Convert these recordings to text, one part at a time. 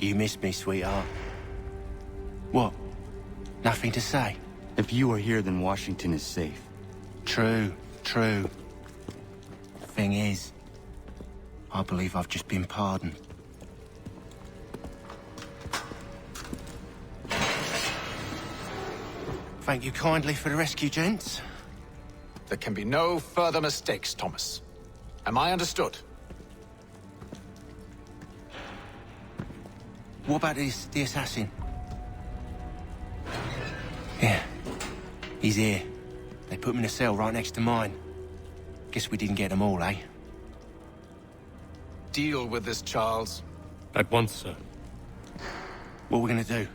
You missed me, sweetheart. What? Nothing to say? If you are here, then Washington is safe. True, true. Thing is, I believe I've just been pardoned. Thank you kindly for the rescue, gents. There can be no further mistakes, Thomas. Am I understood? What about the assassin? Yeah, he's here. They put him in a cell right next to mine. Guess we didn't get them all, eh? Deal with this, Charles. At once, sir. What are we gonna do?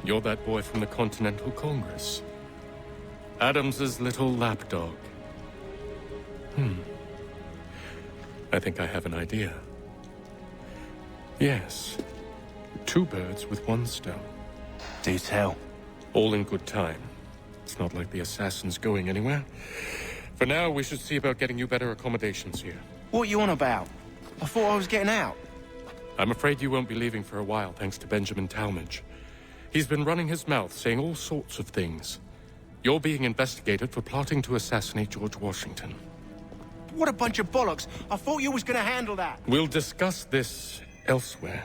You're that boy from the Continental Congress. Adams's little lapdog. I think I have an idea. Yes. 2 birds with 1 stone. Do tell. All in good time. It's not like the assassin's going anywhere. For now, we should see about getting you better accommodations here. What are you on about? I thought I was getting out. I'm afraid you won't be leaving for a while, thanks to Benjamin Talmadge. He's been running his mouth, saying all sorts of things. You're being investigated for plotting to assassinate George Washington. What a bunch of bollocks. I thought you was gonna handle that. We'll discuss this elsewhere.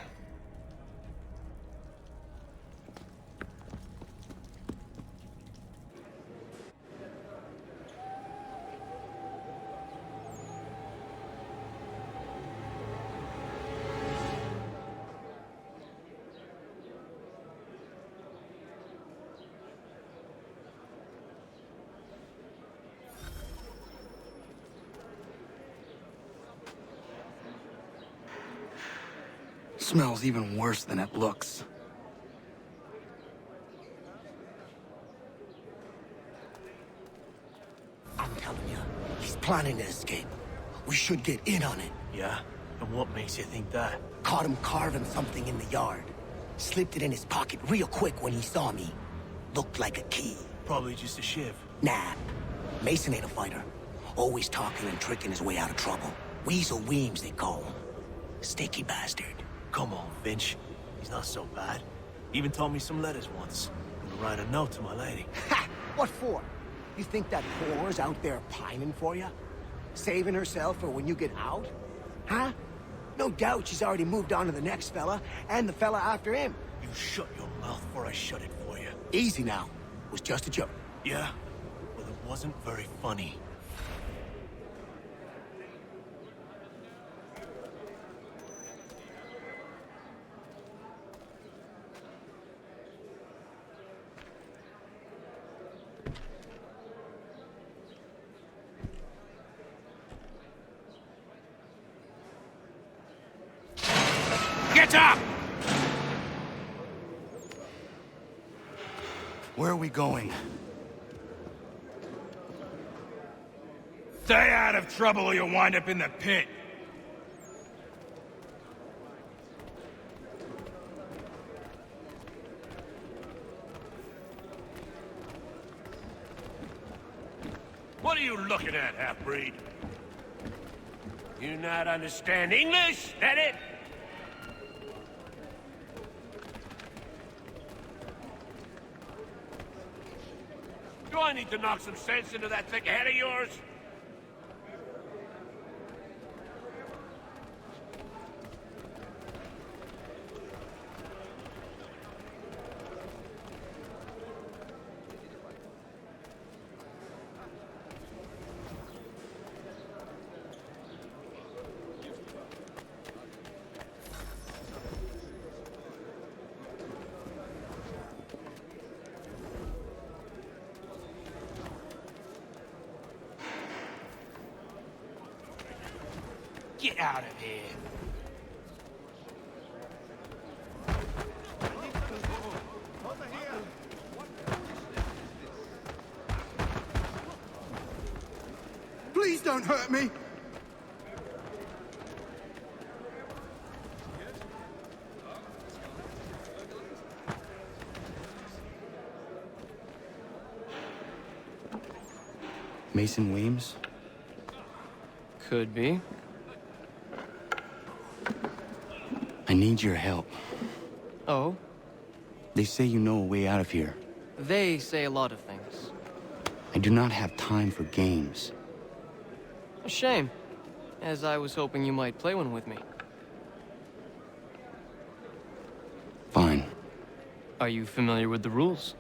Smells even worse than it looks. I'm telling you, he's planning to escape. We should get in on it. Yeah? And what makes you think that? Caught him carving something in the yard. Slipped it in his pocket real quick when he saw me. Looked like a key. Probably just a shiv. Nah, Mason ain't a fighter. Always talking and tricking his way out of trouble. Weasel Weems, they call him. Sticky bastard. Come on, Finch. He's not so bad. Even told me some letters once. I'm gonna write a note to my lady. Ha! What for? You think that whore's out there pining for you? Saving herself for when you get out? Huh? No doubt she's already moved on to the next fella, and the fella after him. You shut your mouth before I shut it for you. Easy now. It was just a joke. Yeah? Well, it wasn't very funny. Get up! Where are we going? Stay out of trouble or you'll wind up in the pit. What are you looking at, half-breed? You not understand English, that it? Do I need to knock some sense into that thick head of yours? Get out of here. Please don't hurt me! Mason Weems? Could be. I need your help. Oh? They say you know a way out of here. They say a lot of things. I do not have time for games. A shame, as I was hoping you might play one with me. Fine. Are you familiar with the rules?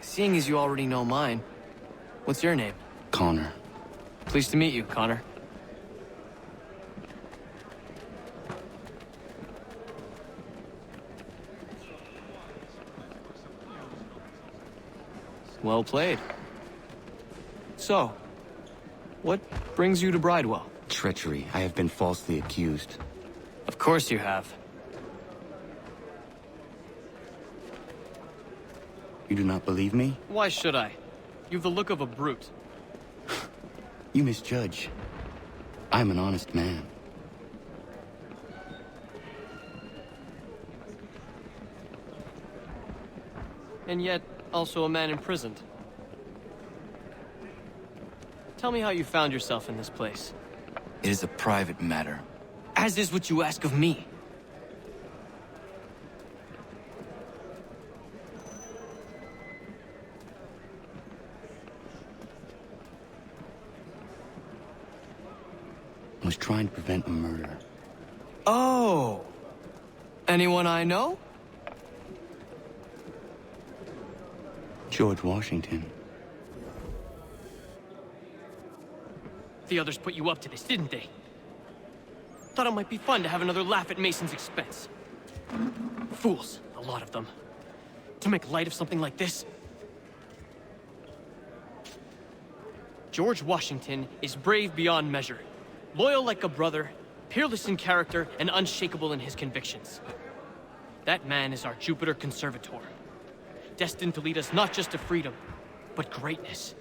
Seeing as you already know mine, what's your name? Connor. Pleased to meet you, Connor. Well played. So, what brings you to Bridewell? Treachery. I have been falsely accused. Of course you have. You do not believe me? Why should I? You've the look of a brute. You misjudge. I'm an honest man. And yet, also a man imprisoned. Tell me how you found yourself in this place. It is a private matter. As is what you ask of me. I was trying to prevent a murder. Oh! Anyone I know? George Washington. The others put you up to this, didn't they? Thought it might be fun to have another laugh at Mason's expense. Fools, a lot of them. To make light of something like this. George Washington is brave beyond measure, loyal like a brother, peerless in character, and unshakable in his convictions. That man is our Jupiter Conservator, destined to lead us not just to freedom, but greatness.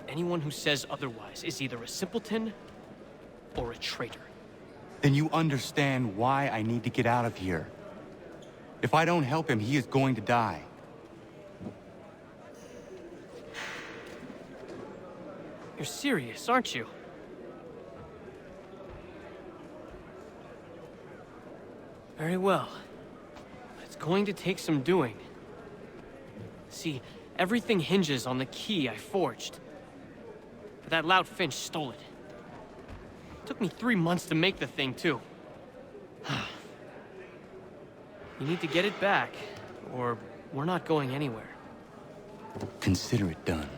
Anyone who says otherwise is either a simpleton or a traitor. Then you understand why I need to get out of here. If I don't help him, he is going to die. You're serious, aren't you? Very well. It's going to take some doing. See, everything hinges on the key I forged. But that loud Finch stole it. Took me 3 months to make the thing, too. You need to get it back, or we're not going anywhere. Consider it done.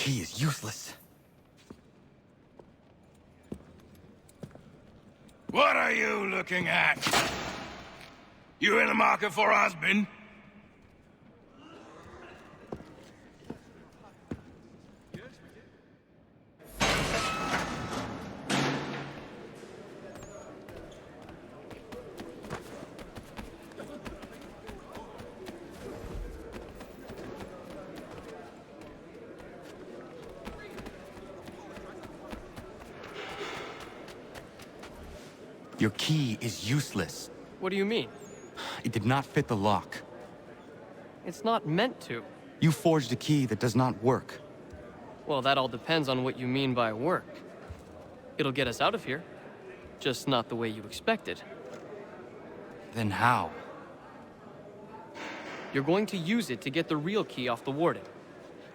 key is useless. What are you looking at? You in the market for a husband? Your key is useless. What do you mean? It did not fit the lock. It's not meant to. You forged a key that does not work. Well, that all depends on what you mean by work. It'll get us out of here. Just not the way you expected. Then how? You're going to use it to get the real key off the warden.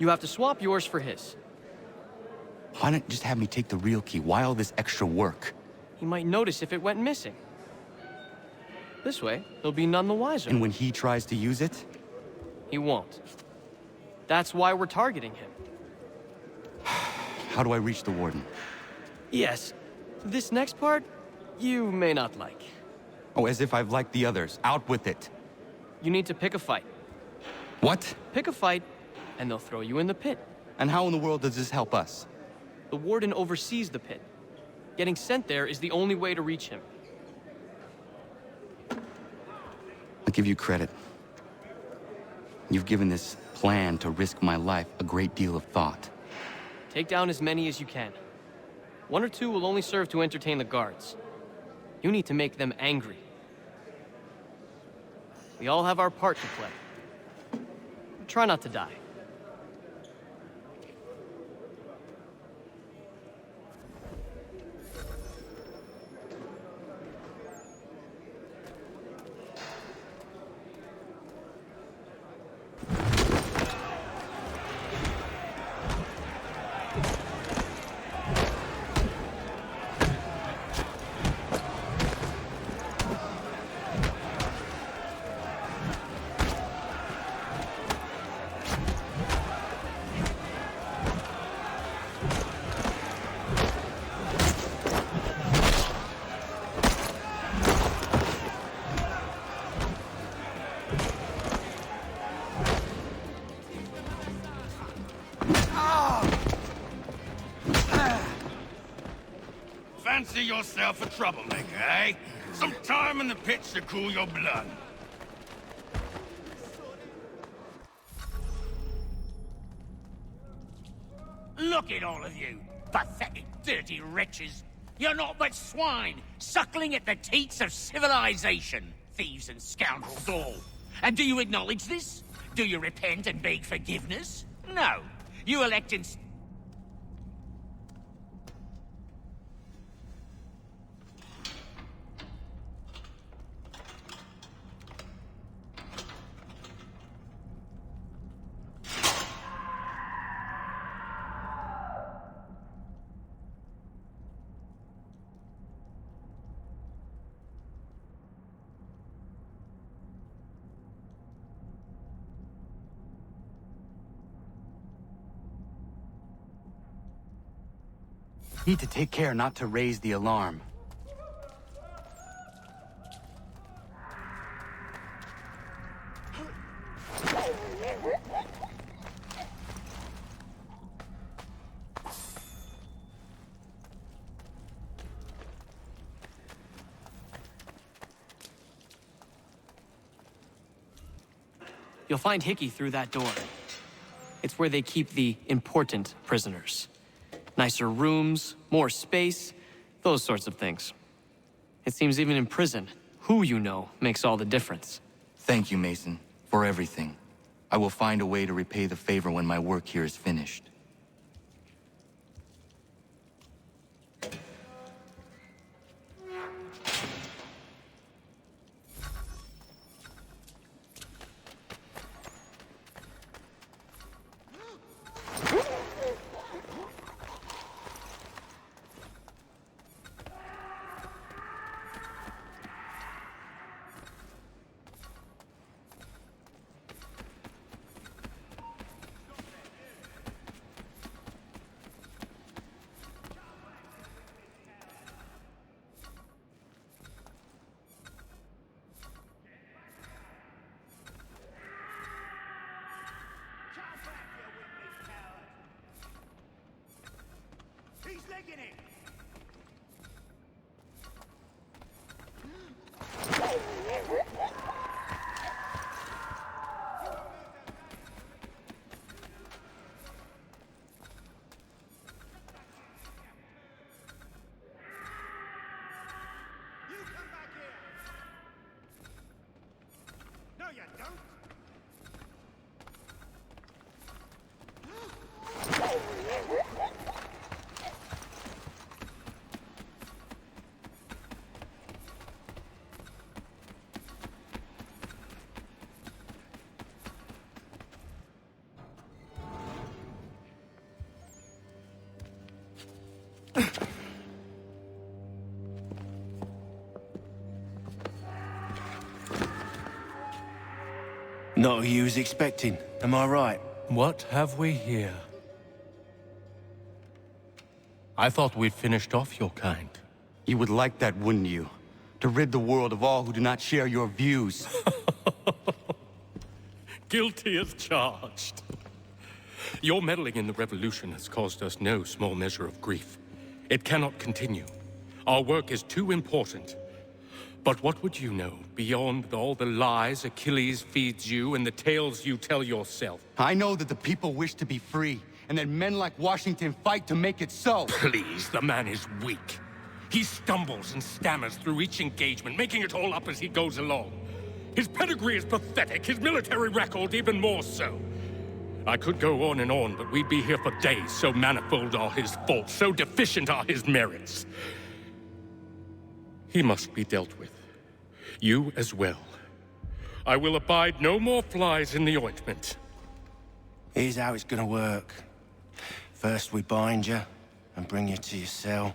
You have to swap yours for his. Why not just have me take the real key? Why all this extra work? He might notice if it went missing. This way, he'll be none the wiser. And when he tries to use it? He won't. That's why we're targeting him. How do I reach the warden? Yes. This next part, you may not like. Oh, as if I've liked the others. Out with it. You need to pick a fight. What? Pick a fight, and they'll throw you in the pit. And how in the world does this help us? The warden oversees the pit. Getting sent there is the only way to reach him. I'll give you credit. You've given this plan to risk my life a great deal of thought. Take down as many as you can. One or two will only serve to entertain the guards. You need to make them angry. We all have our part to play. Try not to die. Fancy yourself a troublemaker, eh? Some time in the pits to cool your blood. Look at all of you, pathetic, dirty wretches. You're not but swine, suckling at the teats of civilization. Thieves and scoundrels all. And do you acknowledge this? Do you repent and beg forgiveness? No. You elect instead. Need to take care not to raise the alarm. You'll find Hickey through that door. It's where they keep the important prisoners. Nicer rooms, more space, those sorts of things. It seems even in prison, who you know makes all the difference. Thank you, Mason, for everything. I will find a way to repay the favor when my work here is finished. taking it! You come back here! No, you don't! Not who you was expecting, am I right? What have we here? I thought we'd finished off your kind. You would like that, wouldn't you? To rid the world of all who do not share your views. Guilty as charged. Your meddling in the revolution has caused us no small measure of grief. It cannot continue. Our work is too important. But what would you know beyond all the lies Achilles feeds you and the tales you tell yourself? I know that the people wish to be free, and that men like Washington fight to make it so. Please, the man is weak. He stumbles and stammers through each engagement, making it all up as he goes along. His pedigree is pathetic, his military record even more so. I could go on and on, but we'd be here for days, so manifold are his faults, so deficient are his merits. He must be dealt with. You as well. I will abide no more flies in the ointment. Here's how it's gonna work. First we bind you and bring you to your cell.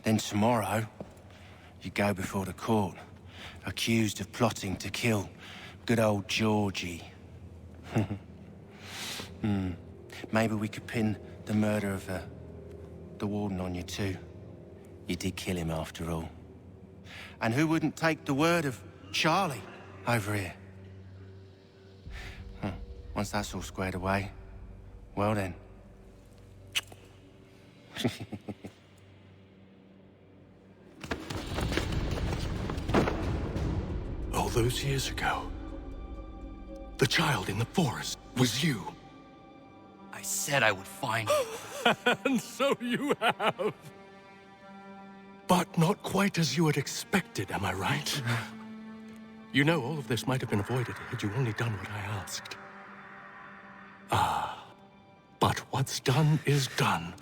Then tomorrow, you go before the court, accused of plotting to kill good old Georgie. Maybe we could pin the murder of the warden on you too. You did kill him after all. And who wouldn't take the word of Charlie over here? Once that's all squared away, well then. All those years ago, the child in the forest was you. I said I would find you. And so you have. But not quite as you had expected, am I right? You know, all of this might have been avoided had you only done what I asked. But what's done is done.